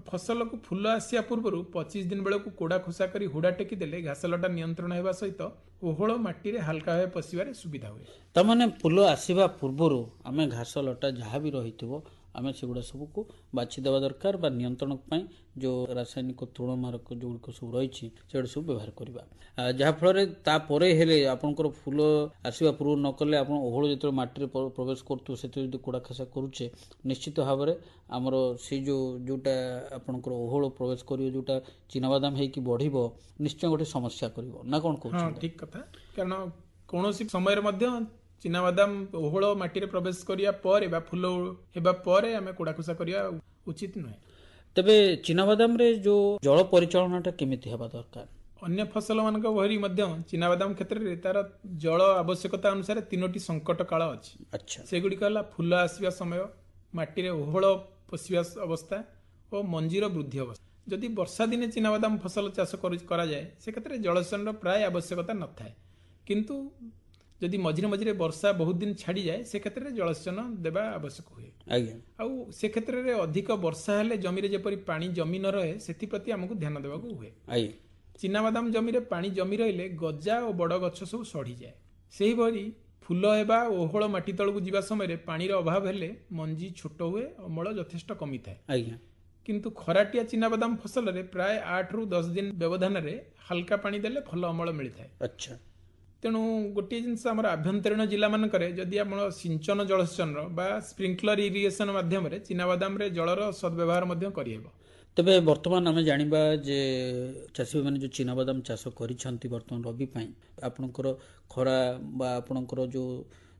ଫସଲକୁ ଫୁଲ ଆସିବା ପୂର୍ବରୁ 25 ଦିନ ବେଳକୁ କୋଡ଼ା ଖୋସା କରି ହୁଡ଼ା ଟେକି ଦେଲେ ଘାସଲଟା ନିୟନ୍ତ୍ରଣ ହେବା ସହିତ ଓହଳ ମାଟିରେ ହାଲକା ଭାବେ ପଶିବାରେ ସୁବିଧା ହୁଏ। ତାମାନେ ଫୁଲ ଆସିବା ପୂର୍ବରୁ ଆମେ ଘାସ ଲଟା ଯାହା ବି ରହିଥିବ ଆମେ ସେଗୁଡ଼ା ସବୁକୁ ବାଛି ଦେବା ଦରକାର ବା ନିୟନ୍ତ୍ରଣ ପାଇଁ ଯେଉଁ ରାସାୟନିକ ତୃଣମାରକ ଯେଉଁଗୁଡ଼ିକ ସବୁ ରହିଛି ସେଗୁଡ଼ା ସବୁ ବ୍ୟବହାର କରିବା ଯାହାଫଳରେ ତାପରେ ହେଲେ ଆପଣଙ୍କର ଫୁଲ ଆସିବା ପୂର୍ବରୁ ନ କଲେ ଆପଣ ଓହଳ ଯେତେବେଳେ ମାଟିରେ ପ୍ରବେଶ କରୁଥିବ ସେଥିରେ ଯଦି କୋଡ଼ା ଖସା କରୁଛେ ନିଶ୍ଚିତ ଭାବରେ ଆମର ସେଇ ଯେଉଁଟା ଆପଣଙ୍କର ଓହଳ ପ୍ରବେଶ କରିବ ଯେଉଁଟା ଚିନାବାଦାମ ହେଇକି ବଢ଼ିବ ନିଶ୍ଚୟ ଗୋଟେ ସମସ୍ୟା କରିବ ନା କ'ଣ କହୁଛନ୍ତି? ଠିକ୍ କଥା, କାରଣ କୌଣସି ସମୟରେ ମଧ୍ୟ ଚିନାବାଦାମ ଓହଳ ମାଟିରେ ପ୍ରବେଶ କରିବା ପରେ ବା ଫୁଲ ହେବା ପରେ ଆମେ କୋଡ଼ାଖୋସା କରିବା ଉଚିତ ନୁହେଁ। ତେବେ ଚିନାବାଦାମରେ ଯେଉଁ ଜଳ ପରିଚାଳନାଟା କେମିତି ହେବା ଦରକାର? ଅନ୍ୟ ଫସଲମାନଙ୍କ ଭଳି ମଧ୍ୟ ଚିନାବାଦାମ କ୍ଷେତ୍ରରେ ତାର ଜଳ ଆବଶ୍ୟକତା ଅନୁସାରେ 3ଟି ସଙ୍କଟ କାଳ ଅଛି। ସେଗୁଡ଼ିକ ହେଲା ଫୁଲ ଆସିବା ସମୟ, ମାଟିରେ ଓହଳ ପଶିବା ଅବସ୍ଥା ଓ ମଞ୍ଜିର ବୃଦ୍ଧି ଅବସ୍ଥା। ଯଦି ବର୍ଷା ଦିନେ ଚିନାବାଦାମ ଫସଲ ଚାଷ କରାଯାଏ ସେ କ୍ଷେତ୍ରରେ ଜଳସେଚନର ପ୍ରାୟ ଆବଶ୍ୟକତା ନଥାଏ, କିନ୍ତୁ ଯଦି ମଝିରେ ମଝିରେ ବର୍ଷା ବହୁତ ଦିନ ଛାଡ଼ିଯାଏ ସେ କ୍ଷେତ୍ରରେ ଜଳସେଚନ ଦେବା ଆବଶ୍ୟକ ହୁଏ। ଆଉ ସେ କ୍ଷେତ୍ରରେ ଅଧିକ ବର୍ଷା ହେଲେ ଜମିରେ ଯେପରି ପାଣି ଜମି ନ ରହେ ସେଥିପ୍ରତି ଆମକୁ ଧ୍ୟାନ ଦେବାକୁ ହୁଏ। ଚିନାବାଦାମ ଜମିରେ ପାଣି ଜମି ରହିଲେ ଗଜା ଓ ବଡ଼ ଗଛ ସବୁ ସଢ଼ିଯାଏ। ସେହିଭଳି ଫୁଲ ହେବା ଓହଳ ମାଟି ତଳକୁ ଯିବା ସମୟରେ ପାଣିର ଅଭାବ ହେଲେ ମଞ୍ଜି ଛୋଟ ହୁଏ, ଅମଳ ଯଥେଷ୍ଟ କମିଥାଏ। କିନ୍ତୁ ଖରାଟିଆ ଚିନାବାଦାମ ଫସଲରେ ପ୍ରାୟ 8 ରୁ 10 ଦିନ ବ୍ୟବଧାନରେ ହାଲକା ପାଣି ଦେଲେ ଭଲ ଅମଳ ମିଳିଥାଏ। ତେଣୁ ଗୋଟିଏ ଜିନିଷ ଆମର ଆଭ୍ୟନ୍ତରୀଣ ଜିଲ୍ଲାମାନଙ୍କରେ ଯଦି ଆପଣ ସିଞ୍ଚନ ଜଳସେଚନର ବା ସ୍ପ୍ରିଙ୍କଲର ଇରିଗେସନ ମାଧ୍ୟମରେ ଚିନାବାଦାମରେ ଜଳର ସଦ୍ବ୍ୟବହାର ମଧ୍ୟ କରିହେବ। ତେବେ ବର୍ତ୍ତମାନ ଆମେ ଜାଣିବା ଯେ ଚାଷୀମାନେ ଯେଉଁ ଚିନାବାଦାମ ଚାଷ କରିଛନ୍ତି ବର୍ତ୍ତମାନ ରବି ପାଇଁ ଆପଣଙ୍କର ଖରା ବା ଆପଣଙ୍କର ଯେଉଁ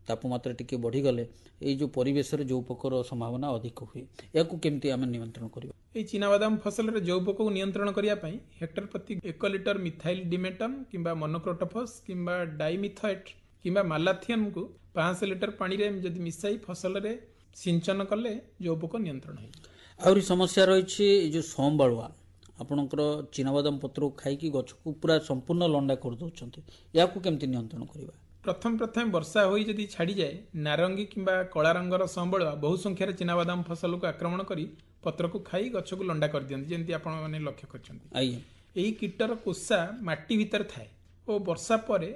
ତାପମାତ୍ରା ଟିକେ ବଢ଼ିଗଲେ ଏଇ ଯେଉଁ ପରିବେଶରେ ଯୌପୋକର ସମ୍ଭାବନା ଅଧିକ ହୁଏ, ଏହାକୁ କେମିତି ଆମେ ନିୟନ୍ତ୍ରଣ କରିବା? এই চিনাবাদাম ফসলের যৌপোকକୁ নিয়ন্ত্রণ করা হেক্টর প্রতি 1 লিটর মিথাইল ডিমেটন কিংবা মনোক্রোটোফস কিংবা ডাইমিথয়েট কিংবা মালাথিয়নକୁ 500 লিটর পানিরে যদি মিশাই ফসলরে সিঞ্চন কলে যৌপোক নিয়ন্ত্রণ হয়। আହୁରି ସମସ୍ୟା ରହିଛି এই ଯେଉଁ ସଁବାଳୁଆ ଆପଣଙ୍କର ଚିନାବାଦାମ ପତ୍ରକୁ ଖାଇକି ଗଛକୁ ପୁରା ସମ୍ପୂର୍ଣ୍ଣ ଲଣ୍ଡା କରିଦେଉଛନ୍ତି, ଏହାକୁ କେମିତି ନିୟନ୍ତ୍ରଣ କରିବା? ପ୍ରଥମେ ବର୍ଷା ହୋଇ ଯଦି ଛାଡ଼ିଯାଏ, ନାରଙ୍ଗୀ କିମ୍ବା କଳା ରଙ୍ଗର ସମ୍ବଳୁଆ ବହୁ ସଂଖ୍ୟାରେ ଚିନାବାଦାମ ଫସଲକୁ ଆକ୍ରମଣ କରି ପତ୍ରକୁ ଖାଇ ଗଛକୁ ଲଣ୍ଡା କରିଦିଅନ୍ତି, ଯେମିତି ଆପଣମାନେ ଲକ୍ଷ୍ୟ କରିଛନ୍ତି। ଆଜ୍ଞା। ଏହି କୀଟର କୋଷା ମାଟି ଭିତରେ ଥାଏ ଓ ବର୍ଷା ପରେ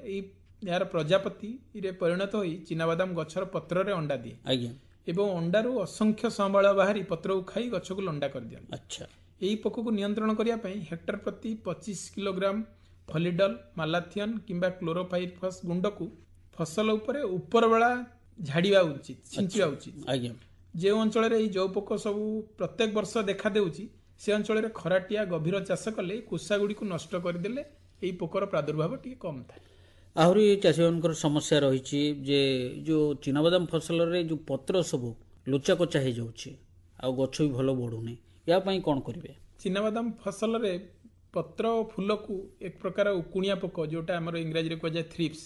ଏହାର ପ୍ରଜାପତିରେ ପରିଣତ ହୋଇ ଚିନାବାଦାମ ଗଛର ପତ୍ରରେ ଅଣ୍ଡା ଦିଏ। ଆଜ୍ଞା। ଏବଂ ଅଣ୍ଡାରୁ ଅସଂଖ୍ୟ ସମ୍ବଳ ବାହାରି ପତ୍ରକୁ ଖାଇ ଗଛକୁ ଲଣ୍ଡା କରିଦିଅନ୍ତି। ଆଚ୍ଛା। ଏହି ପୋକକୁ ନିୟନ୍ତ୍ରଣ କରିବା ପାଇଁ ହେକ୍ଟର ପ୍ରତି 25 କିଲୋଗ୍ରାମ ଫଲିଡଲ, ମାଲାଥିଅନ କିମ୍ବା କ୍ଲୋରୋପାଇରିଫସ୍ ଗୁଣ୍ଡକୁ ଫସଲ ଉପରେ ଉପରବେଳା ଝାଡ଼ିବା ଉଚିତ, ଛିଞ୍ଚିବା ଉଚିତ। ଆଜ୍ଞା। ଯେଉଁ ଅଞ୍ଚଳରେ ଏହି ଜଉ ପୋକ ସବୁ ପ୍ରତ୍ୟେକ ବର୍ଷ ଦେଖା ଦେଉଛି, ସେ ଅଞ୍ଚଳରେ ଖରାଟିଆ ଗଭୀର ଚାଷ କଲେ କୋଷାଗୁଡ଼ିକୁ ନଷ୍ଟ କରିଦେଲେ ଏହି ପୋକର ପ୍ରାଦୁର୍ଭାବ ଟିକେ କମ୍ ଥାଏ। ଆହୁରି ଚାଷୀମାନଙ୍କର ସମସ୍ୟା ରହିଛି ଯେ ଯେଉଁ ଚିନାବାଦାମ ଫସଲରେ ଯେଉଁ ପତ୍ର ସବୁ ଲୋଚାକୋଚା ହେଇଯାଉଛି ଆଉ ଗଛ ବି ଭଲ ବଢ଼ୁନି, ଏହା ପାଇଁ କ'ଣ କରିବେ? ଚିନାବାଦାମ ଫସଲରେ ପତ୍ର ଓ ଫୁଲକୁ ଏକ ପ୍ରକାର ଉକୁଣିଆ ପୋକ, ଯୋଉଟା ଆମର ଇଂରାଜୀରେ କୁହାଯାଏ ଥ୍ରିପ୍ସ,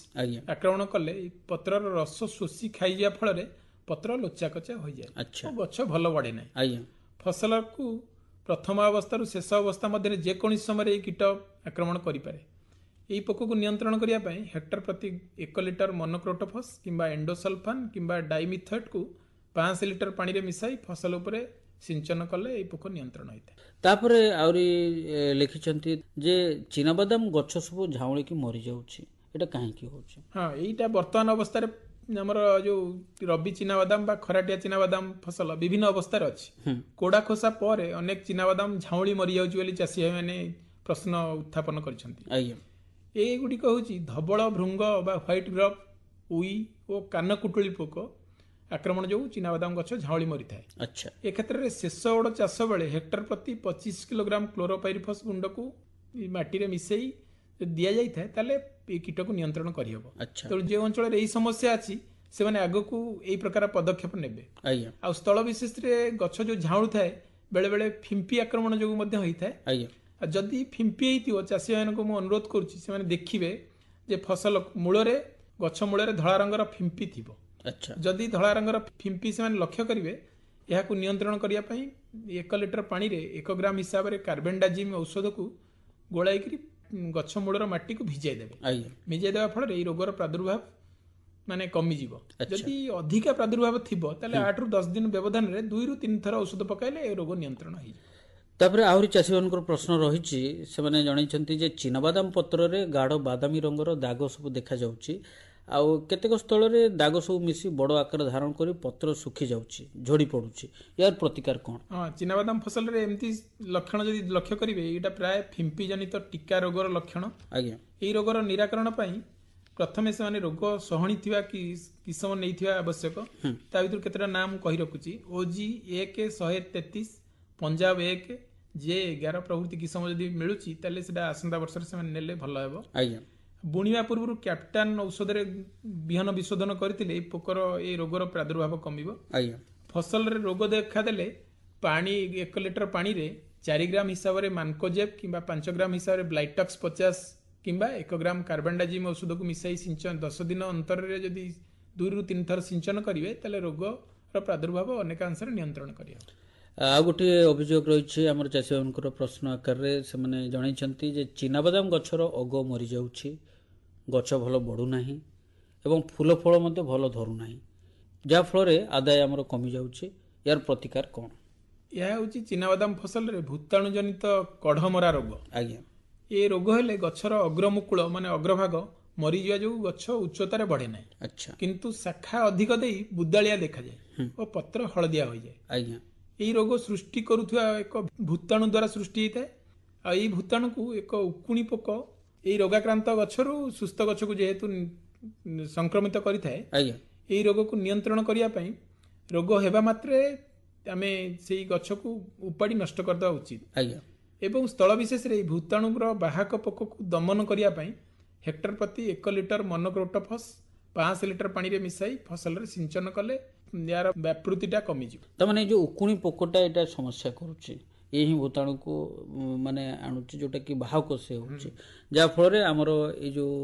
ଆକ୍ରମଣ କଲେ ପତ୍ରର ରସ ଶୋଷି ଖାଇଯିବା ଫଳରେ ପତ୍ର ଲୋଚାକୋଚା ହୋଇଯାଏ ଓ ଗଛ ଭଲ ବଢ଼େ ନାହିଁ। ଫସଲକୁ ପ୍ରଥମ ଅବସ୍ଥାରୁ ଶେଷ ଅବସ୍ଥା ମଧ୍ୟରେ ଯେକୌଣସି ସମୟରେ ଏହି କୀଟ ଆକ୍ରମଣ କରିପାରେ। ଏହି ପୋକକୁ ନିୟନ୍ତ୍ରଣ କରିବା ପାଇଁ ହେକ୍ଟର ପ୍ରତି 1 ଲିଟର ମନୋକ୍ରୋଟୋଫସ୍ କିମ୍ବା ଏଣ୍ଡୋସଲଫାନ କିମ୍ବା ଡାଇମିଥଏଟକୁ 5 ଲିଟର ପାଣିରେ ମିଶାଇ ଫସଲ ଉପରେ ସିଞ୍ଚନ କଲେ ଏହି ପୋକ ନିୟନ୍ତ୍ରଣ ହୋଇଥାଏ। ତାପରେ ଆହୁରି ଲେଖିଛନ୍ତି ଯେ ଚିନାବାଦାମ ଗଛ ସବୁ ଝାଉଁଳିକି ମରିଯାଉଛି, ଏଇଟା କାହିଁକି ହେଉଛି? ହଁ, ଏଇଟା ବର୍ତ୍ତମାନ ଅବସ୍ଥାରେ ଆମର ଯୋଉ ରବି ଚିନାବାଦାମ ବା ଖରାଟିଆ ଚିନାବାଦାମ ଫସଲ ବିଭିନ୍ନ ଅବସ୍ଥାରେ ଅଛି। କୋଡ଼ା ଖୋସା ପରେ ଅନେକ ଚିନାବାଦାମ ଝାଉଁଳି ମରିଯାଉଛି ବୋଲି ଚାଷୀ ଭାଇମାନେ ପ୍ରଶ୍ନ ଉତ୍ଥାପନ କରିଛନ୍ତି। ଏଗୁଡ଼ିକ ହେଉଛି ଧବଳ ଭୃଙ୍ଗ ବା ହ୍ୱାଇଟ୍ ଗ୍ରବ୍, ଉଇ ଓ କାନକୁଟୁଳି ପୋକ ଆକ୍ରମଣ ଯୋଗୁଁ ଚିନାବାଦାମ ଗଛ ଝାଉଁଳି ମରିଥାଏ। ଏ କ୍ଷେତ୍ରରେ ଶେଷ ଓଡ଼ ଚାଷ ବେଳେ ହେକ୍ଟର ପ୍ରତି 25 କିଲୋଗ୍ରାମ କ୍ଲୋରୋପାଇରିଫସ୍ ଗୁଣ୍ଡକୁ ମାଟିରେ ମିଶାଇ ଦିଆଯାଇଥାଏ, ତାହେଲେ এই কীটକୁ ନିୟନ୍ତ୍ରଣ କରିହେବ। ତେଣୁ ଯେଉଁ ଅଞ୍ଚଳରେ ଏହି ସମସ୍ୟା ଅଛି ସେମାନେ ଆଗକୁ ଏହି ପ୍ରକାର ପଦକ୍ଷେପ ନେବେ। ଆଉ ସ୍ଥଳ ବିଶେଷରେ ଗଛ ଯୋଉ ଝାଉଁଥାଏ ବେଳେ ବେଳେ ଫିମ୍ପି ଆକ୍ରମଣ ଯୋଗୁଁ ମଧ୍ୟ ହୋଇଥାଏ। ଆଉ ଯଦି ଫିମ୍ପି ହେଇଥିବ, ଚାଷୀ ମାନଙ୍କୁ ମୁଁ ଅନୁରୋଧ କରୁଛି ସେମାନେ ଦେଖିବେ ଯେ ଫସଲ ମୂଳରେ, ଗଛ ମୂଳରେ ଧଳା ରଙ୍ଗର ଫିମ୍ପି ଥିବ। ଯଦି ଧଳା ରଙ୍ଗର ଫିମ୍ପି ସେମାନେ ଲକ୍ଷ୍ୟ କରିବେ, ଏହାକୁ ନିୟନ୍ତ୍ରଣ କରିବା ପାଇଁ 1 ଲିଟର ପାଣିରେ 1 ଗ୍ରାମ ହିସାବରେ କାର୍ବେଣ୍ଡାଜିମ୍ ଔଷଧକୁ ଗୋଳାଇକରି ଗଛ ମୂଳର ମାଟିକୁ ଭିଜାଇ ଦେବେ। ଭିଜାଇ ଦେବା ଫଳରେ ଏହି ରୋଗର ପ୍ରାଦୁର୍ଭାବ ମାନେ କମିଯିବ। ଯଦି ଅଧିକା ପ୍ରାଦୁର୍ଭାବ ଥିବ ତାହେଲେ 8 ରୁ 10 ଦିନ ବ୍ୟବଧାନରେ 2 ରୁ 3 ଥର ଔଷଧ ପକାଇଲେ ଏ ରୋଗ ନିୟନ୍ତ୍ରଣ ହେଇଯିବ। ତାପରେ ଆହୁରି ଚାଷୀମାନଙ୍କର ପ୍ରଶ୍ନ ରହିଛି, ସେମାନେ ଜଣାଇଛନ୍ତି ଯେ ଚିନାବାଦାମ ପତ୍ରରେ ଗାଢ଼ ବାଦାମୀ ରଙ୍ଗର ଦାଗ ସବୁ ଦେଖାଯାଉଛି, ଆଉ କେତେକ ସ୍ଥଳରେ ଦାଗ ସବୁ ମିଶି ବଡ଼ ଆକାର ଧାରଣ କରି ପତ୍ର ଶୁଖି ଯାଉଛି, ଝଡ଼ି ପଡ଼ୁଛି, ଏହାର ପ୍ରତିକାର କ'ଣ? ହଁ, ଚିନାବାଦାମ ଫସଲରେ ଏମିତି ଲକ୍ଷଣ ଯଦି ଲକ୍ଷ୍ୟ କରିବେ, ଏଇଟା ପ୍ରାୟ ଫିମ୍ପି ଜନିତ ଟିକା ରୋଗର ଲକ୍ଷଣ। ଏହି ରୋଗର ନିରାକରଣ ପାଇଁ ପ୍ରଥମେ ସେମାନେ ରୋଗ ସହଣୀ ଥିବା କିସମ ନେଇଥିବା ଆବଶ୍ୟକ। ତା ଭିତରୁ କେତେଟା ନାଁ ମୁଁ କହି ରଖୁଛି। OG 1-133, ପଞ୍ଜାବ 1, J11 ପ୍ରଭୃତି କିସମ ଯଦି ମିଳୁଛି ତାହେଲେ ସେଟା ଆସନ୍ତା ବର୍ଷରେ ସେମାନେ ନେଲେ ଭଲ ହେବ। ବୁଣିବା ପୂର୍ବରୁ କ୍ୟାପ୍ଟାନ୍ ଔଷଧରେ ବିହନ ବିଶୋଧନ କରିଥିଲେ ଏହି ପୋକର ଏହି ରୋଗର ପ୍ରାଦୁର୍ଭାବ କମିବ। ଫସଲରେ ରୋଗ ଦେଖାଦେଲେ 1 ଲିଟର ପାଣିରେ 4 ଗ୍ରାମ ହିସାବରେ ମାନକୋଜେବ୍ କିମ୍ବା 5 ଗ୍ରାମ ହିସାବରେ ବ୍ଲାଇଟକ୍ସ 50 କିମ୍ବା 1 ଗ୍ରାମ କାର୍ବେଣ୍ଡାଜିମ୍ ଔଷଧକୁ ମିଶାଇ ସିଞ୍ଚନ 10 ଦିନ ଅନ୍ତରରେ ଯଦି 2 ରୁ 3 ଥର ସିଞ୍ଚନ କରିବେ ତାହେଲେ ରୋଗର ପ୍ରାଦୁର୍ଭାବ ଅନେକାଂଶରେ ନିୟନ୍ତ୍ରଣ କରିବ। ଆଉ ଗୋଟିଏ ଅଭିଯୋଗ ରହିଛି ଆମର ଚାଷୀମାନଙ୍କର ପ୍ରଶ୍ନ ଆକାରରେ, ସେମାନେ ଜଣାଇଛନ୍ତି ଯେ ଚିନାବାଦାମ ଗଛର ଅଗ ମରିଯାଉଛି, ଗଛ ଭଲ ବଢ଼ୁନାହିଁ ଏବଂ ଫୁଲ ଫଳ ମଧ୍ୟ ଭଲ ଧରୁନାହିଁ, ଯାହାଫଳରେ ଆଦାୟ ଆମର କମିଯାଉଛି, ଏହାର ପ୍ରତିକାର କ'ଣ? ଏହା ହେଉଛି ଚିନାବାଦାମ ଫସଲରେ ଭୂତାଣୁ ଜନିତ କଢ଼ମରା ରୋଗ। ଏ ରୋଗ ହେଲେ ଗଛର ଅଗ୍ରମୁକୁଳ ମାନେ ଅଗ୍ରଭାଗ ମରିଯିବା ଯୋଗୁଁ ଗଛ ଉଚ୍ଚତାରେ ବଢ଼େ ନାହିଁ, କିନ୍ତୁ ଶାଖା ଅଧିକ ଦେଇ ବୁଦାଳିଆ ଦେଖାଯାଏ ଓ ପତ୍ର ହଳଦିଆ ହୋଇଯାଏ। ଏହି ରୋଗ ସୃଷ୍ଟି କରୁଥିବା ଏକ ଭୂତାଣୁ ଦ୍ୱାରା ସୃଷ୍ଟି ହୋଇଥାଏ। ଆଉ ଏହି ଭୂତାଣୁକୁ ଏକ ଉକୁଣି ପୋକ ଏହି ରୋଗାକ୍ରାନ୍ତ ଗଛରୁ ସୁସ୍ଥ ଗଛକୁ ଯେହେତୁ ସଂକ୍ରମିତ କରିଥାଏ, ଏହି ରୋଗକୁ ନିୟନ୍ତ୍ରଣ କରିବା ପାଇଁ ରୋଗ ହେବା ମାତ୍ରେ ଆମେ ସେଇ ଗଛକୁ ଉପାଡ଼ି ନଷ୍ଟ କରିଦେବା ଉଚିତ। ଏବଂ ସ୍ଥଳ ବିଶେଷରେ ଏହି ଭୂତାଣୁର ବାହକ ପୋକକୁ ଦମନ କରିବା ପାଇଁ ହେକ୍ଟର ପ୍ରତି 1 ଲିଟର ମନୋକ୍ରୋଟୋଫସ୍ 5 ଲିଟର ପାଣିରେ ମିଶାଇ ଫସଲରେ ସିଞ୍ଚନ କଲେ ଏହାର ବ୍ୟାପୃତିଟା କମିଯିବ। ତାମାନେ ଏ ଯେଉଁ ଉକୁଣି ପୋକଟା ଏଇଟା ସମସ୍ୟା କରୁଛି, ଏ ହିଁ ଭୂତାଣୁକୁ ମାନେ ଆଣୁଛି, ଯେଉଁଟାକି ବାହକ ସେ ହେଉଛି, ଯାହାଫଳରେ ଆମର ଏଇ ଯେଉଁ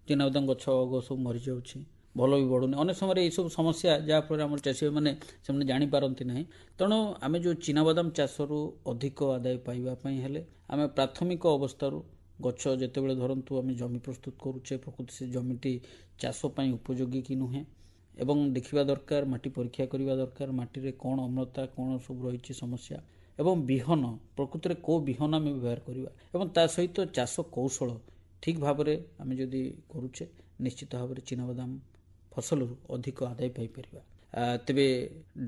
ଚିନାବାଦାମ ଗଛ ଅଗ ସବୁ ମରିଯାଉଛି, ଭଲ ବି ବଢ଼ୁନି। ଅନେକ ସମୟରେ ଏଇସବୁ ସମସ୍ୟା ଯାହାଫଳରେ ଆମର ଚାଷୀମାନେ ସେମାନେ ଜାଣିପାରନ୍ତି ନାହିଁ। ତେଣୁ ଆମେ ଯେଉଁ ଚିନାବାଦାମ ଚାଷରୁ ଅଧିକ ଆଦାୟ ପାଇବା ପାଇଁ ହେଲେ ଆମେ ପ୍ରାଥମିକ ଅବସ୍ଥାରୁ ଗଛ ଯେତେବେଳେ ଧରନ୍ତୁ ଆମେ ଜମି ପ୍ରସ୍ତୁତ କରୁଛେ ପ୍ରକୃତି ସେ ଜମିଟି ଚାଷ ପାଇଁ ଉପଯୋଗୀ କି ନୁହେଁ ଏବଂ ଦେଖିବା ଦରକାର, ମାଟି ପରୀକ୍ଷା କରିବା ଦରକାର, ମାଟିରେ କ'ଣ ଅମ୍ଳତା କ'ଣ ସବୁ ରହିଛି ସମସ୍ୟା ଏବଂ ବିହନ ପ୍ରକୃତିରେ କେଉଁ ବିହନ ଆମେ ବ୍ୟବହାର କରିବା ଏବଂ ତା ସହିତ ଚାଷ କୌଶଳ ଠିକ୍ ଭାବରେ ଆମେ ଯଦି କରୁଛେ ନିଶ୍ଚିତ ଭାବରେ ଚିନାବାଦାମ ଫସଲରୁ ଅଧିକ ଆଦାୟ ପାଇପାରିବା। ତେବେ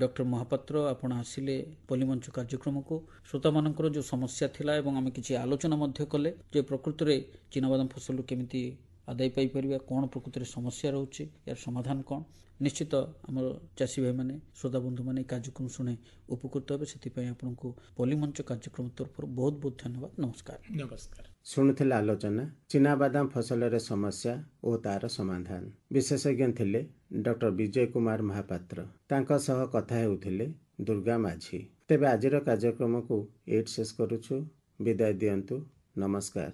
ଡକ୍ଟର ମହାପାତ୍ର ଆପଣ ଆସିଲେ ପଲ୍ଲୀମଞ୍ଚ କାର୍ଯ୍ୟକ୍ରମକୁ, ଶ୍ରୋତାମାନଙ୍କର ଯେଉଁ ସମସ୍ୟା ଥିଲା ଏବଂ ଆମେ କିଛି ଆଲୋଚନା ମଧ୍ୟ କଲେ ଯେ ପ୍ରକୃତରେ ଚିନାବାଦାମ ଫସଲରୁ କେମିତି ଆଦାୟ ପାଇପାରିବା, କ'ଣ ପ୍ରକୃତିରେ ସମସ୍ୟା ରହୁଛି, ଏହାର ସମାଧାନ କ'ଣ। ନିଶ୍ଚିତ ଆମର ଚାଷୀ ଭାଇମାନେ ଶ୍ରୋତା ବନ୍ଧୁମାନେ ଏହି କାର୍ଯ୍ୟକ୍ରମ ଶୁଣି ଉପକୃତ ହେବେ। ସେଥିପାଇଁ ଆପଣଙ୍କୁ ପଲ୍ଲୀମଞ୍ଚ କାର୍ଯ୍ୟକ୍ରମ ତରଫରୁ ବହୁତ ବହୁତ ଧନ୍ୟବାଦ। ନମସ୍କାର। ନମସ୍କାର। ଶୁଣୁଥିଲେ ଆଲୋଚନା ଚିନାବାଦାମ ଫସଲର ସମସ୍ୟା ଓ ତାର ସମାଧାନ। ବିଶେଷଜ୍ଞ ଥିଲେ ଡକ୍ଟର ବିଜୟ କୁମାର ମହାପାତ୍ର, ତାଙ୍କ ସହ କଥା ହେଉଥିଲେ ଦୁର୍ଗା ମାଝୀ। ତେବେ ଆଜିର କାର୍ଯ୍ୟକ୍ରମକୁ ଏଇଠି ଶେଷ କରୁଛୁ। ବିଦାୟ ଦିଅନ୍ତୁ। ନମସ୍କାର।